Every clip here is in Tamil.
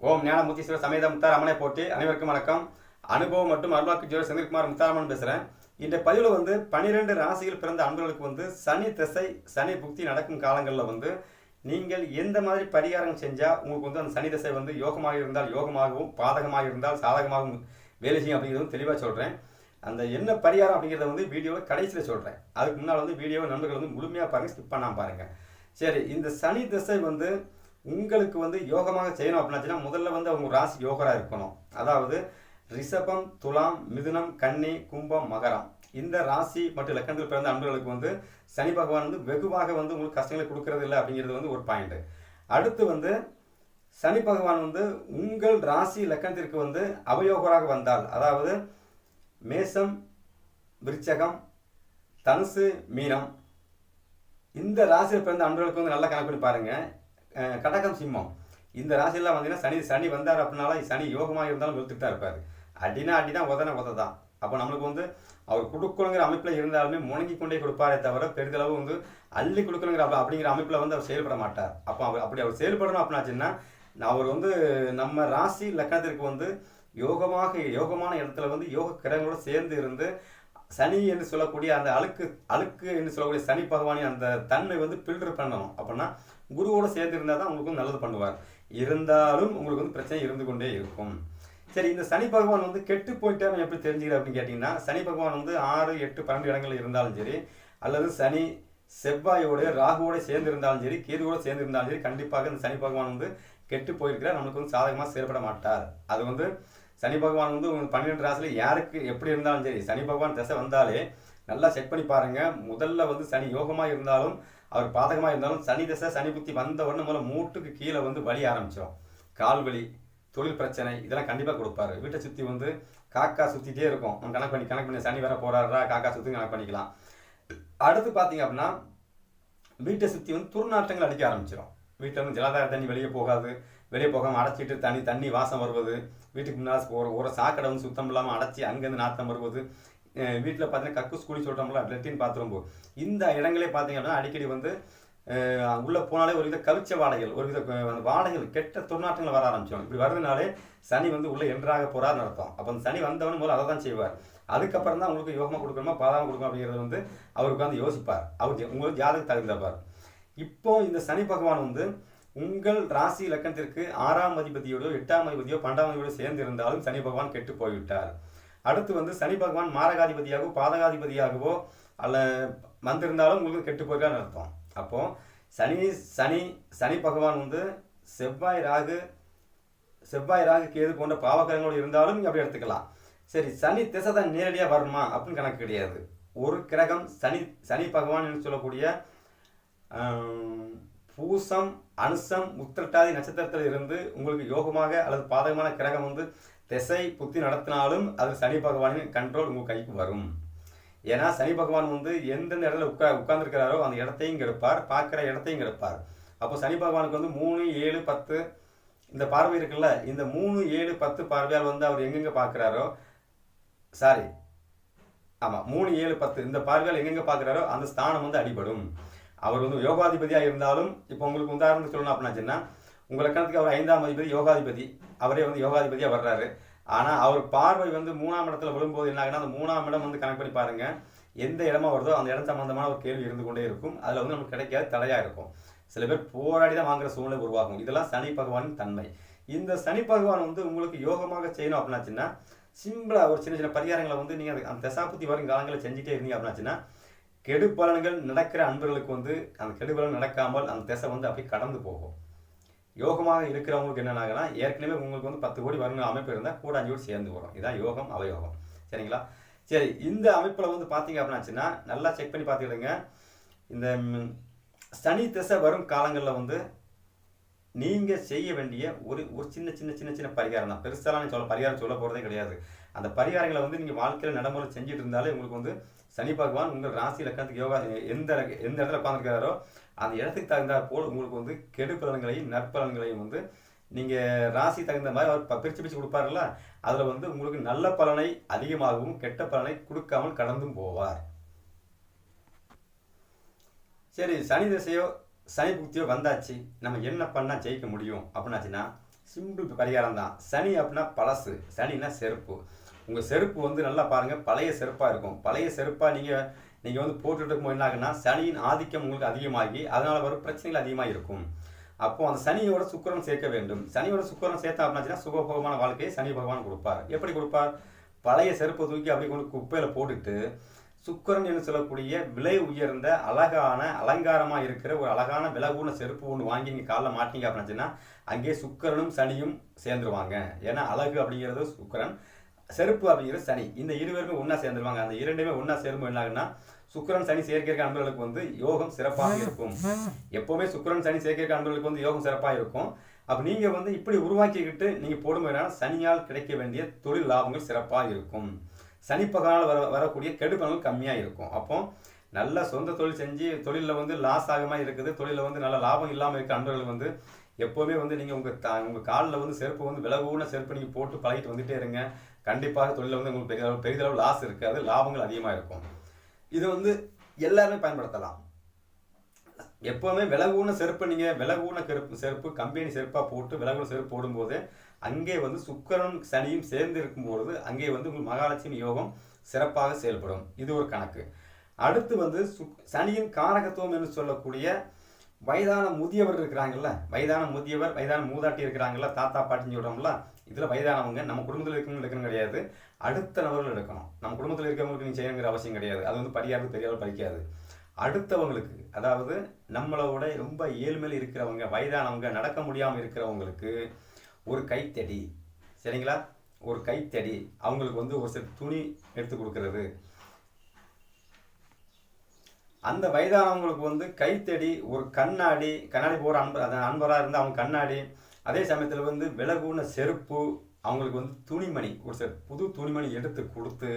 ஓம் ஞானமுத்தீஸ்வரர் சமேத முத்தாராமனை போட்டி அனைவருக்கும் வணக்கம். அனுபவம் மற்றும் அருள்வாக்கு ஜோதி செந்தில்குமார் முத்தாராமன் பேசுகிறேன். இந்த பதிவில் 12 ராசியில் பிறந்த அன்பர்களுக்கு சனி திசை சனி புக்தி நடக்கும் காலங்களில் நீங்கள் எந்த மாதிரி பரிகாரம் செஞ்சால் உங்களுக்கு அந்த சனி திசை யோகமாக இருந்தால் யோகமாகவும் பாதகமாக இருந்தால் சாதகமாகவும் வேலை செய்யும் அப்படிங்கிறது தெளிவாக சொல்கிறேன். அந்த என்ன பரிகாரம் அப்படிங்கிறத வீடியோவில் கடைசியில் சொல்கிறேன். அதுக்கு முன்னால் வீடியோவை நண்பர்கள் முழுமையாக பாருங்கள், ஸ்கிப் பண்ணாமல் பாருங்கள். சரி, இந்த சனி திசை உங்களுக்கு யோகமாக செய்யணும் அப்படின்னாச்சுன்னா முதல்ல அவங்க ராசி யோகராக இருக்கணும். அதாவது ரிஷபம், துலாம், மிதுனம், கன்னி, கும்பம், மகரம் இந்த ராசி மற்றும் லக்கணத்தில் பிறந்த அன்பர்களுக்கு சனி பகவான் வெகுவாக உங்களுக்கு கஷ்டங்களை கொடுக்கறது இல்லை அப்படிங்கிறது ஒரு பாயிண்ட். அடுத்து சனி பகவான் உங்கள் ராசி லக்கணத்திற்கு அவயோகராக வந்தால், அதாவது மேசம், விருச்சகம், தனுசு, மீனம் இந்த ராசியில் பிறந்த அன்பர்களுக்கு நல்லா கணக்கு பண்ணி பாருங்கள். கடகம், சிம்மம் இந்த ராசியெல்லாம் சனி சனி வந்தார் அப்படின்னால சனி யோகமாக இருந்தாலும் வெளுத்துட்டு தான் இருப்பார். அடிதான் உத தான். அப்போ நம்மளுக்கு அவர் கொடுக்கணுங்கிற அமைப்பில் இருந்தாலுமே முணங்கி கொண்டே கொடுப்பாரே தவிர பெரிதளவு அள்ளி கொடுக்கணுங்கிற அப்படிங்கிற அமைப்பில் அவர் செயல்பட மாட்டார். அப்போ அப்படி அவர் செயல்படணும் அப்படின்னாச்சுன்னா அவர் நம்ம ராசி லக்கணத்திற்கு யோகமான இடத்துல யோக கிரகங்களோட சேர்ந்து இருந்து சனி என்று சொல்லக்கூடிய அந்த அழுக்கு என்று சொல்லக்கூடிய சனி பகவானின் அந்த தன்மை ஃபில்டர் பண்ணணும். அப்படின்னா குருவோடு சேர்ந்து இருந்தால் தான் உங்களுக்கு நல்லது பண்ணுவார். இருந்தாலும் உங்களுக்கு பிரச்சனை இருந்து கொண்டே இருக்கும். சரி, இந்த சனி பகவான் கெட்டு போயிட்டாரு எப்படி தெரிஞ்சுக்கிற அப்படின்னு கேட்டிங்கன்னா, சனி பகவான் 6, 8, 12 இடங்களில் இருந்தாலும் சரி, அல்லது சனி செவ்வாயோட ராகுவோட சேர்ந்து இருந்தாலும் சரி, கேதுவோட சேர்ந்து இருந்தாலும் சரி, கண்டிப்பாக இந்த சனி பகவான் கெட்டு போயிருக்கிறார். நம்மளுக்கு சாதகமாக செயல்பட மாட்டார். அது சனி பகவான் 12 ராசியில் யாருக்கு எப்படி இருந்தாலும் சரி, சனி பகவான் திசை வந்தாலே நல்லா செக் பண்ணி பாருங்க. முதல்ல சனி யோகமாக இருந்தாலும் அவர் பாதகமாக இருந்தாலும் சனி திசை சனி புத்தி வந்த உடனே முதல்ல மூட்டுக்கு கீழே வலி ஆரம்பிச்சிடும். கால் வலி, தொழில் பிரச்சனை இதெல்லாம் கண்டிப்பாக கொடுப்பாரு. வீட்டை சுற்றி காக்கா சுற்றிட்டே இருக்கும். நம்ம கணக்கு பண்ணி சனி வர போறாரா காக்கா சுற்றி கணக்கு பண்ணிக்கலாம். அடுத்து பார்த்தீங்க அப்படின்னா வீட்டை சுற்றி துர்நாற்றங்கள் அடிக்க ஆரம்பிச்சிடும். வீட்டில் ஜலதார தண்ணி வெளியே போகாமல் அடைச்சிட்டு தண்ணி வாசம் வருவது, வீட்டுக்கு முன்னால் ஒரு சாக்கடை சுத்தம் இல்லாமல் அடைச்சி அங்கேருந்து நாற்றம் வருவது, வீட்டில் பார்த்தீங்கன்னா கக்கூஸ் கூலி சொல்கிறோம்ல லெட்டின் பாத்ரூம் இந்த இடங்களே பார்த்தீங்க அப்படின்னா அடிக்கடி உள்ளே போனாலே ஒரு வித கவிச்ச வாடைகள், ஒரு வித வாடைகள், கெட்ட துர்நாற்றங்கள் வர ஆரம்பிச்சோம். இப்படி வருதுனாலே சனி உள்ளே என்றாக போறாருன்னு அர்த்தம். அப்போ அந்த சனி வந்தவனு முதல்ல அதை தான் செய்வார். அதுக்கப்புறம் தான் உங்களுக்கு யோகமாக கொடுக்கணுமா பாதமாக கொடுக்கணும் அப்படிங்கிறது அவருக்கு யோசிப்பார். அவர் உங்களுக்கு ஜாதகம் தகுந்தப்பார். இப்போ இந்த சனி பகவான் உங்கள் ராசி லக்கணத்திற்கு 6ஆம் அதிபதியோடோ 8ஆம் அதிபதியோ 12ஆம் அதிபதியோட சேர்ந்து இருந்தாலும் சனி பகவான் கெட்டு போய்விட்டார். அடுத்து சனி பகவான் மாரகாதிபதியாகவோ பாதகாதிபதியாகவோ அல்ல வந்திருந்தாலும் உங்களுக்கு கெட்டு போயிருக்கான்னு அர்த்தம். அப்போ சனி பகவான் செவ்வாய் ராகு கேது போன்ற பாவகிரகங்களோடு இருந்தாலும் அப்படி எடுத்துக்கலாம். சரி, சனி திசை தான் நேரடியாக வருமா அப்படின்னு கணக்கு கிடையாது. ஒரு கிரகம் சனி பகவான் சொல்லக்கூடிய பூசம், அனுசம், உத்திரட்டாதி நட்சத்திரத்தில் இருந்து உங்களுக்கு யோகமாக அல்லது பாதகமான கிரகம் திசை புத்தி நடத்தினாலும் அது சனி பகவானின் கண்ட்ரோல் உங்கள் கைக்கு வரும். ஏன்னா சனி பகவான் எந்தெந்த இடத்துல உட்கார்ந்துருக்கிறாரோ அந்த இடத்தையும் கெடுப்பார், பார்க்குற இடத்தையும் கெடுப்பார். அப்போ சனி பகவானுக்கு 3, 7, 10 இந்த பார்வை இருக்குல்ல, இந்த 3, 7, 10 பார்வையால் அவர் எங்கெங்கே பார்க்குறாரோ, சாரி ஆமாம் 3, 7, 10 இந்த பார்வையால் எங்கெங்கே பார்க்குறாரோ அந்த ஸ்தானம் அடிபடும். அவர் யோகாதிபதியாக இருந்தாலும் இப்போ உங்களுக்கு உதாரணத்துக்கு சொல்லணும் அப்படின்னாச்சுன்னா உங்கள் லக்கணத்துக்கு அவர் 5ஆம் அதிபதி யோகாதிபதி, அவரே யோகாதிபதியாக வர்றாரு. ஆனால் அவர் பார்வை 3ஆம் இடத்துல விழும்போது என்ன ஆகுனா அந்த 3ஆம் இடம் கணக்கு பண்ணி பாருங்க, எந்த இடமா வருதோ அந்த இடம் சம்பந்தமான ஒரு கேள்வி இருந்து கொண்டே இருக்கும். அதில் நமக்கு கிடைக்காது, தடையாக இருக்கும். சில பேர் போராடி தான் வாங்குற சூழ்நிலை உருவாகும். இதெல்லாம் சனி பகவானின் தன்மை. இந்த சனி பகவான் உங்களுக்கு யோகமாக செய்யணும் அப்படின்னாச்சுன்னா சிம்பிளாக ஒரு சின்ன பரிகாரங்களை நீங்கள் அந்த தசாபுத்தி வரும் காலங்களில் செஞ்சுட்டே இருந்தீங்க அப்படின்னாச்சுன்னா கெடு பலன்கள் நடக்கிற அன்பர்களுக்கு அந்த கெடு பலன் நடக்காமல் அந்த திசை அப்படி கடந்து போகும். யோகமாக இருக்கிறவங்களுக்கு என்னென்னாங்கன்னா ஏற்கனவே உங்களுக்கு 10 கோடி வருங்க அமைப்பு இருந்தால் கூட 5 கோடி சேர்ந்து வரும். இதுதான் யோகம் அவயோகம். சரிங்களா? சரி, இந்த அமைப்பில் பார்த்தீங்க அப்படின்னாச்சுன்னா நல்லா செக் பண்ணி பார்த்துக்கிடுங்க. இந்த சனி திசை வரும் காலங்களில் நீங்கள் செய்ய வேண்டிய ஒரு சின்ன பரிகாரம் தான். பெருசாலாம் பரிகாரம் சொல்ல போகிறதே கிடையாது. அந்த பரிகாரங்களை நீங்கள் வாழ்க்கையில் நடைமுறை செஞ்சுட்டு இருந்தாலே உங்களுக்கு சனி பகவான் உங்கள் ராசி லக்கணத்துக்கு யோகா எந்த இடத்துல உட்காந்துருக்கிறாரோ அந்த இடத்துக்கு தகுந்தாற் போல் உங்களுக்கு கெடு பலன்களையும் நற்பலன்களையும் நீங்கள் ராசி தகுந்த மாதிரி அவர் பிரித்து கொடுப்பார்ல, அதில் உங்களுக்கு நல்ல பலனை அதிகமாகவும் கெட்ட பலனை கொடுக்காமல் கடந்தும் போவார். சரி, சனி திசையோ சனி புக்தியோ வந்தாச்சு, நம்ம என்ன பண்ணால் ஜெயிக்க முடியும் அப்படின்னாச்சுன்னா சிம்பிள் பரிகாரம் தான். சனி அப்படின்னா பழசு, சனின்னா செருப்பு. உங்கள் செருப்பு வந்து நல்லா பாருங்கள், பழைய செருப்பாக இருக்கும். பழைய செருப்பாக நீங்கள் வந்து போட்டுட்டு இருக்கும்போது என்ன ஆகுன்னா சனியின் ஆதிக்கம் உங்களுக்கு அதிகமாகி அதனால் வரும் பிரச்சனைகள் அதிகமாக இருக்கும். அப்போது அந்த சனியோட சுக்கிரன் சேர்க்க வேண்டும். சனியோட சுக்கிரன் சேர்த்தா அப்படின்னா சுகபோகமான வாழ்க்கையை சனி பகவான் கொடுப்பார். எப்படி கொடுப்பார்? பழைய செருப்பை தூக்கி அப்படி கொண்டு குப்பையில் போட்டுட்டு சுக்கிரன் என்று சொல்லக்கூடிய விலை உயர்ந்த அழகான அலங்காரமாக இருக்கிற ஒரு அழகான விலகுன செருப்பு ஒன்று வாங்கி நீங்கள் காலில் மாட்டீங்க அப்படின்னா அங்கே சுக்கிரனும் சனியும் சேர்ந்துருவாங்க. ஏன்னா அழகு அப்படிங்கிறது சுக்கிரன், செருப்பு அப்படிங்கிறது சனி. இந்த இருவருமே ஒன்றா சேர்ந்துருவாங்க. அந்த இரண்டுமே ஒன்றா சேரும்போது என்ன ஆகுன்னா சுக்கிரன் சனி சேர்க்கை அன்பர்களுக்கு வந்து யோகம் சிறப்பாக இருக்கும். எப்போவுமே சுக்கிரன் சனி சேர்க்கை அன்பர்களுக்கு வந்து யோகம் சிறப்பாக இருக்கும். அப்போ நீங்கள் வந்து இப்படி உருவாக்கிக்கிட்டு நீங்கள் போடும்போது சனியால் கிடைக்க வேண்டிய தொழில் லாபங்கள் சிறப்பாக இருக்கும். சனி பகவானால் வரக்கூடிய கெடுபலங்கள் கம்மியாக இருக்கும். அப்போ நல்ல சொந்த தொழில் செஞ்சு தொழிலில் வந்து லாஸ் ஆகாமல் இருக்குது, தொழிலில் வந்து நல்ல லாபம் இல்லாமல் இருக்க அன்பர்கள் வந்து எப்போவுமே வந்து நீங்கள் உங்கள் காலில் வந்து செருப்பு வந்து விலகுன செருப்பு நீங்கள் போட்டு பழகிட்டு வந்துகிட்டே இருங்க. கண்டிப்பாக தொழிலில் வந்து உங்களுக்கு பெரிதளவு லாஸ் இருக்காது, லாபங்கள் அதிகமாக இருக்கும். இது வந்து எல்லாருமே பயன்படுத்தலாம். எப்போவுமே விலகுன செருப்பு நீங்கள் விலகுன செருப்பு கம்பெனி செருப்பாக போட்டு விலகுன செருப்பு போடும்போது அங்கே வந்து சுக்கிரன் சனியும் சேர்ந்து இருக்கும்பொழுது அங்கே வந்து உங்களுக்கு மகாலட்சுமி யோகம் சிறப்பாக செயல்படும். இது ஒரு கணக்கு. அடுத்து வந்து சனியின் காரகத்துவம் என்று சொல்லக்கூடிய வயதான முதியவர் இருக்கிறாங்கல்ல, வயதான மூதாட்டி இருக்கிறாங்கல்ல, தாத்தா பாட்டின்னு சொல்கிறோம்ல, இதில் வயதானவங்க நம்ம குடும்பத்தில் இருக்கணும் கிடையாது, அடுத்த நபர்கள் எடுக்கணும். நம்ம குடும்பத்தில் இருக்கிறவங்களுக்கு நீங்கள் செய்யணுங்கிற அவசியம் கிடையாது. அது வந்து பரிகாரத்துக்கு பெரிய அளவு பறிக்காது. அடுத்தவங்களுக்கு, அதாவது நம்மளோட ரொம்ப ஏழ்மையில் இருக்கிறவங்க, வயதானவங்க, நடக்க முடியாமல் இருக்கிறவங்களுக்கு ஒரு கைத்தடி, சரிங்களா, ஒரு கைத்தடி, அவங்களுக்கு வந்து ஒரு சில துணி எடுத்து கொடுக்கறது. அந்த வயதானவங்களுக்கு வந்து கைத்தடி, ஒரு கண்ணாடி போகிற அன்பராக இருந்தால் அவங்க கண்ணாடி, அதே சமயத்தில் வந்து விலகுன செருப்பு, அவங்களுக்கு வந்து துணிமணி, ஒரு சில புது துணிமணி எடுத்து கொடுத்து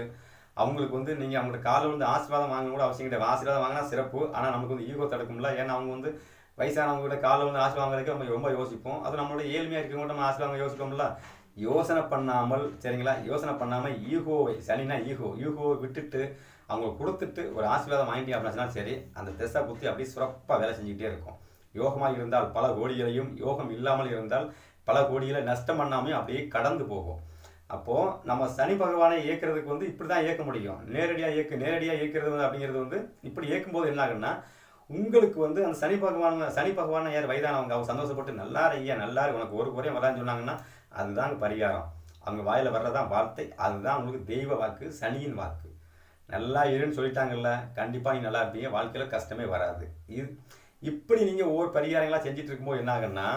அவங்களுக்கு வந்து நீங்கள் அவங்களோட காலில் வந்து ஆசீர்வாதம் வாங்க கூட அவசியம் கிடையாது. ஆசீர்வாதம் வாங்கினா சிறப்பு, ஆனால் நமக்கு வந்து ஈகோ தடுக்கும்ல. ஏன்னா அவங்க வந்து வயசானவங்ககிட்ட காலில் வந்து ஆசீர்வாதம் வாங்குறதுக்கு நம்ம ரொம்ப யோசிப்போம். அது நம்மளோட ஏழ்மையாக இருக்கிறவங்க நம்ம ஆசீர்வாதம் யோசிப்போம்ல. யோசனை பண்ணாமல், சரிங்களா, யோசனை பண்ணாமல் ஈகோவை, சனினா ஈகோவை விட்டுட்டு அவங்க கொடுத்துட்டு ஒரு ஆசீர்வாதம் வாங்கிட்டீங்க அப்படின்னா சரி, அந்த திசை புத்தி அப்படியே சிறப்பாக வேலை செஞ்சுக்கிட்டே இருக்கும். யோகமாக இருந்தால் பல கோடிகளையும், யோகம் இல்லாமல் இருந்தால் பல கோடிகளை நஷ்டம் பண்ணாமையும் அப்படியே கடந்து போகும். அப்போது நம்ம சனி பகவானை இயக்கிறதுக்கு வந்து இப்படி தான் இயக்க முடியும். நேரடியாக இயக்கிறது வந்து அப்படிங்கிறது வந்து இப்படி இயக்கும்போது என்ன ஆகுன்னா உங்களுக்கு வந்து அந்த சனி பகவான் யார் வயதானவங்க, அவங்க சந்தோஷப்பட்டு நல்லாரு ஐயா, நல்லாரு, உனக்கு ஒரு குறையும் வரான்னு சொன்னாங்கன்னா அதுதான் பரிகாரம். அவங்க வாயில் வர்றதான் வார்த்தை, அதுதான் உங்களுக்கு தெய்வ வாக்கு, சனியின் வாக்கு. நல்லா இருன்னு சொல்லிட்டாங்கல்ல, கண்டிப்பாக நீங்கள் நல்லா இருப்பீங்க, வாழ்க்கையில் கஷ்டமே வராது. இப்படி நீங்கள் ஒவ்வொரு பரிகாரங்களாக செஞ்சுட்டு இருக்கும்போது என்ன ஆகுன்னா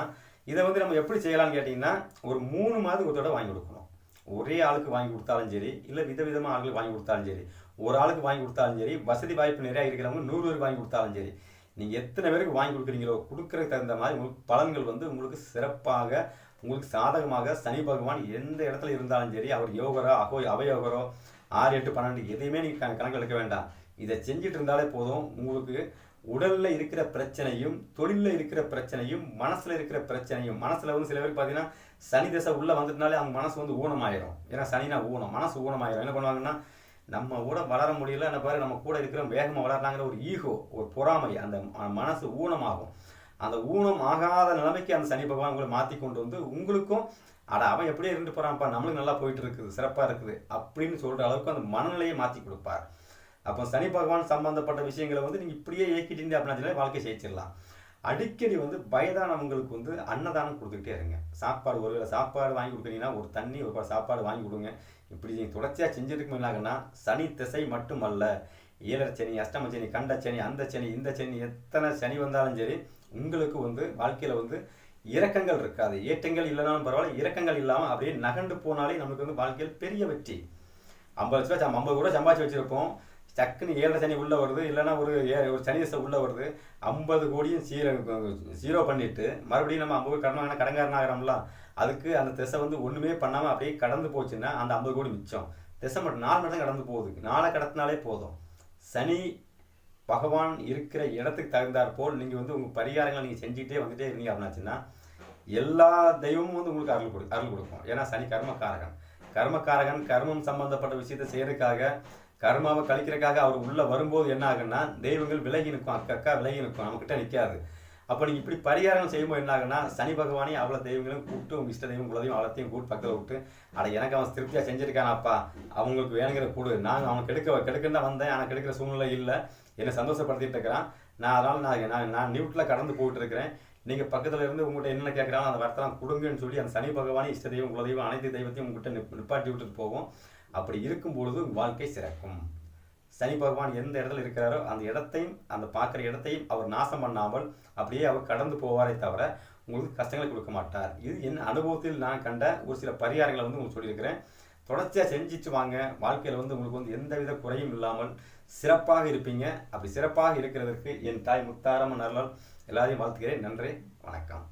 இதை வந்து நம்ம எப்படி செய்யலாம்னு கேட்டிங்கன்னா ஒரு 3 மாதம் ஒரு தடவை வாங்கி கொடுக்கணும். ஒரே ஆளுக்கு வாங்கி கொடுத்தாலும் சரி, இல்லை விதவிதமாக ஆளுக்கு வாங்கி கொடுத்தாலும் சரி, ஒரு ஆளுக்கு வாங்கி கொடுத்தாலும் சரி, வசதி வாய்ப்பு நிறையா இருக்கிறவங்க 100 பேருக்கு வாங்கி கொடுத்தாலும் சரி, நீங்கள் எத்தனை பேருக்கு வாங்கி கொடுக்குறீங்களோ கொடுக்குறதுக்கு தகுந்த மாதிரி உங்களுக்கு பலன்கள் வந்து உங்களுக்கு சிறப்பாக, உங்களுக்கு சாதகமாக சனி பகவான் எந்த இடத்துல இருந்தாலும் சரி, அவர் யோகரோ அவயோகரோ 6, 8, 12 எதையுமே நீங்கள் கணக்கு எடுக்க வேண்டாம். இதை செஞ்சுட்டு இருந்தாலே போதும். உங்களுக்கு உடலில் இருக்கிற பிரச்சனையும், தொழிலில் இருக்கிற பிரச்சனையும், மனசில் இருக்கிற பிரச்சனையும், மனசில் வந்து சில பேருக்கு பார்த்தீங்கன்னா சனி தசை உள்ளே வந்துட்டுனாலே அவங்க மனசு வந்து ஊனமாயிரும். ஏன்னா சனினா ஊனம், மனசு ஊனமாயிரும். என்ன பண்ணுவாங்கன்னா நம்ம கூட வளர முடியல, என்ன பாரு நம்ம கூட இருக்கிற வேகமாக வளர்றாங்கிற ஒரு ஈகோ, ஒரு பொறாமை, அந்த மனசு ஊனமாகும். அந்த ஊனம் ஆகாத நிலைமைக்கு அந்த சனி பகவான் உங்களை மாற்றி கொண்டு வந்து உங்களுக்கும் அவன் எப்படியே இருந்து போகிறான்ப்பா, நம்மளுக்கு நல்லா போயிட்டு இருக்குது, சிறப்பாக இருக்குது அப்படின்னு சொல்கிற அளவுக்கு அந்த மனநிலையை மாற்றி கொடுப்பார். அப்போ சனி பகவான் சம்பந்தப்பட்ட விஷயங்களை வந்து நீங்கள் இப்படியே இயக்கிட்டீங்க அப்படின்னா வாழ்க்கை ஜெயிச்சிடலாம். அடிக்கடி வந்து வயதானவங்களுக்கு வந்து அன்னதானம் கொடுத்துக்கிட்டே இருங்க. சாப்பாடு, ஒருவேளை சாப்பாடு வாங்கி கொடுக்குறீங்கன்னா ஒரு தண்ணி, ஒரு சாப்பாடு வாங்கி கொடுங்க. இப்படி நீங்கள் தொடர்ச்சியாக செஞ்சுருக்கு என்னாங்கன்னா சனி திசை மட்டுமல்ல, ஏழரை அஷ்டமச்சனி, கண்டச்சனி, அந்த சனி, இந்த சனி, எத்தனை சனி வந்தாலும் சரி உங்களுக்கு வந்து வாழ்க்கையில் வந்து இறக்கங்கள் இருக்காது. ஏற்றங்கள் இல்லைனாலும் பரவாயில்ல, இறக்கங்கள் இல்லாமல் அப்படியே நகண்டு போனாலே நமக்கு வந்து வாழ்க்கையில் பெரிய வெற்றி. 50 லட்ச ரூபா 50 கூட சம்பாதிச்சு வச்சுருப்போம், டக்குன்னு 7 சனி உள்ளே வருது, இல்லைன்னா ஒரு சனி தசை உள்ளே வருது, 50 கோடியும் ஜீரோ பண்ணிவிட்டு மறுபடியும் நம்ம 50 கோடி கடங்காரன் ஆகிறோம்ல. அதுக்கு அந்த திசை வந்து ஒன்றுமே பண்ணாமல் அப்படியே கடந்து போச்சுன்னா அந்த 50 கோடி மிச்சம். திசை மட்டும் 4 மணி தான் கடந்து போகுது, 4 கடத்தினாலே போதும். சனி பகவான் இருக்கிற இடத்துக்கு தகுந்தாற் போல் நீங்கள் வந்து உங்கள் பரிகாரங்களை நீங்கள் செஞ்சுக்கிட்டே வந்துகிட்டே இருந்தீங்க அப்படின்னாச்சுன்னா எல்லா தெய்வமும் வந்து உங்களுக்கு அருள் கொடுக்கும். ஏன்னா சனி கர்மக்காரகன், கர்மம் சம்பந்தப்பட்ட விஷயத்தை செய்யறதுக்காக, கர்மாவை கழிக்கிறதுக்காக அவர் உள்ளே வரும்போது என்ன ஆகுன்னா தெய்வங்கள் விலகி நிற்கும், அக்கா விலகி நிற்கும், நம்மக்கிட்ட நிற்காது. அப்போ நீங்கள் இப்படி பரிகாரம் செய்யும்போது என்ன ஆகுன்னா சனி பகவானையும் அவ்வளோ தெய்வங்களும் கூப்பிட்டு உங்கள் இஷ்ட தெய்வம் குலதையும் அவ்வளோத்தையும் கூப்பிட்டு பக்கத்தில் விட்டு அட எனக்கு அவன் திருப்தியாக செஞ்சிருக்கானாப்பா, அவங்களுக்கு வேணுங்கிற கூடு, நான் அவன் கெடுக்குன்னு தான் வந்தேன், ஆனால் கெடுக்கிற சூழ்நிலை இல்லை, என்னை சந்தோஷப்படுத்திட்டு இருக்கிறான், நான் அதனால் நான் நியூட்டில் கடந்து போயிட்டு இருக்கிறேன், நீங்கள் பக்கத்தில் இருந்து உங்கள்கிட்ட என்ன கேட்குறாங்க அந்த வார்த்தைலாம் கொடுங்கன்னு சொல்லி அந்த சனி பகவானே இஷ்ட தெய்வம் குலதெய்வம் அனைத்து தெய்வத்தையும் உங்கள்கிட்ட நிப்பாட்டி விட்டுட்டு போகும். அப்படி இருக்கும் பொழுது வாழ்க்கை சிறக்கும். சனி பகவான் எந்த இடத்துல இருக்கிறாரோ அந்த இடத்தையும் அந்த பார்க்குற இடத்தையும் அவர் நாசம் பண்ணாமல் அப்படியே அவர் கடந்து போவாரே தவிர உங்களுக்கு கஷ்டங்களை கொடுக்க மாட்டார். இது என் அனுபவத்தில் நான் கண்ட ஒரு சில பரிகாரங்களை வந்து உங்களுக்கு சொல்லியிருக்கிறேன். தொடர்ச்சியாக செஞ்சுட்டு வாங்க. வாழ்க்கையில் வந்து உங்களுக்கு வந்து எந்தவித குறையும் இல்லாமல் சிறப்பாக இருப்பீங்க. அப்படி சிறப்பாக இருக்கிறதுக்கு என் தாய் முத்தாரம்மன் அருளால் எல்லாரையும் வாழ்த்துக்கிறேன். நன்றி, வணக்கம்.